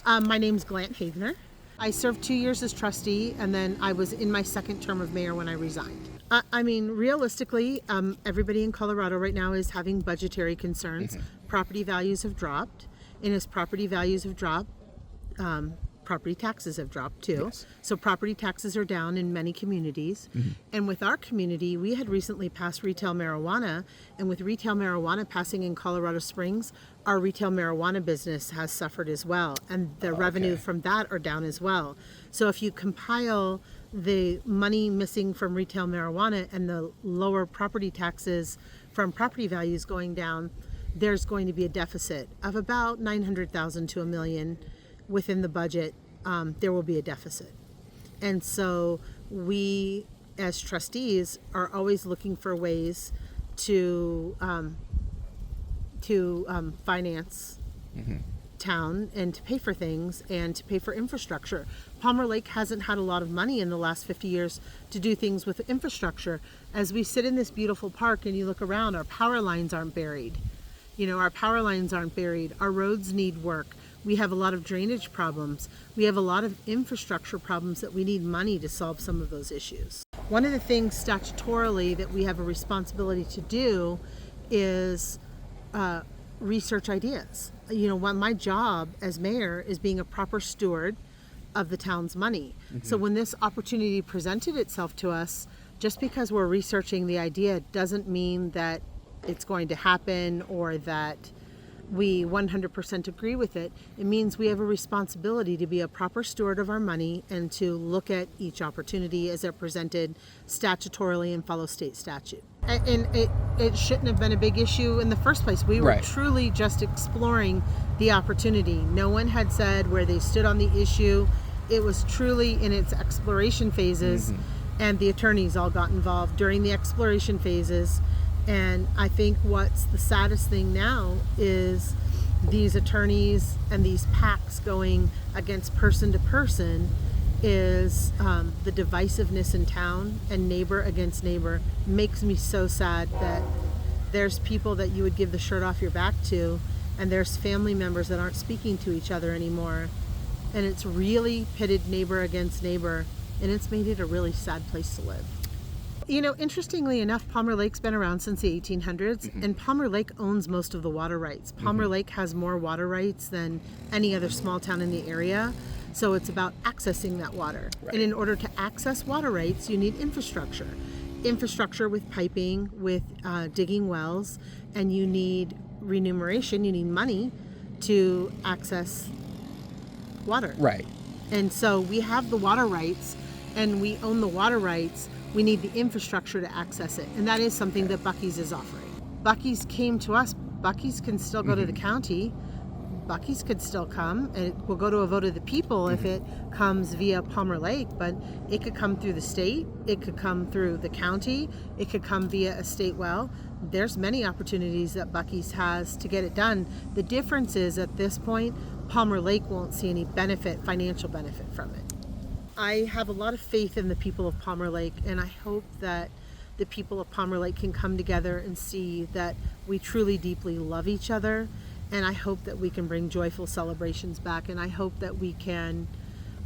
My name's Glant Havenar. I served 2 years as trustee, and then I was in my second term of mayor when I resigned. I mean, realistically, everybody in Colorado right now is having budgetary concerns. Property values have dropped, and as property values have dropped, property taxes have dropped too. Yes. So property taxes are down in many communities. And with our community, we had recently passed retail marijuana, and with retail marijuana passing in Colorado Springs, our retail marijuana business has suffered as well, and the revenue from that are down as well. So if you compile the money missing from retail marijuana and the lower property taxes from property values going down, there's going to be a deficit of about $900,000 to $1 million within the budget. There will be a deficit. And so we, as trustees, are always looking for ways to finance town and to pay for things and to pay for infrastructure. Palmer Lake hasn't had a lot of money in the last 50 years to do things with infrastructure. As we sit in this beautiful park and you look around, our power lines aren't buried. Our power lines aren't buried. Our roads need work. We have a lot of drainage problems. We have a lot of infrastructure problems that we need money to solve some of those issues. One of the things statutorily that we have a responsibility to do is research ideas. My job as mayor is being a proper steward of the town's money. So when this opportunity presented itself to us, just because we're researching the idea doesn't mean that it's going to happen or that we 100% agree with it. It means we have a responsibility to be a proper steward of our money and to look at each opportunity as they're presented statutorily and follow state statute. And it shouldn't have been a big issue in the first place. We were truly just exploring the opportunity. No one had said where they stood on the issue. It was truly in its exploration phases, and the attorneys all got involved during the exploration phases. And I think what's the saddest thing now is these attorneys and these PACs going against person to person is the divisiveness in town, and neighbor against neighbor makes me so sad that there's people that you would give the shirt off your back to, and there's family members that aren't speaking to each other anymore. And it's really pitted neighbor against neighbor, and it's made it a really sad place to live. Interestingly enough, Palmer Lake's been around since the 1800s, and Palmer Lake owns most of the water rights. Palmer Lake has more water rights than any other small town in the area, so it's about accessing that water. And in order to access water rights, you need infrastructure. Infrastructure with piping, with digging wells, and you need remuneration, you need money to access water. And so we have the water rights, and we own the water rights. We need the infrastructure to access it, and that is something that Buc-ee's is offering. Buc-ee's came to us. Buc-ee's can still go to the county. Buc-ee's could still come, and it will go to a vote of the people if it comes via Palmer Lake, but it could come through the state, it could come through the county, it could come via a state well. There's many opportunities that Buc-ee's has to get it done. The difference is, at this point, Palmer Lake won't see any financial benefit from it. I have a lot of faith in the people of Palmer Lake, and I hope that the people of Palmer Lake can come together and see that we truly deeply love each other, and I hope that we can bring joyful celebrations back, and I hope that we can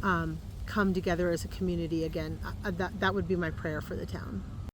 come together as a community again. That would be my prayer for the town.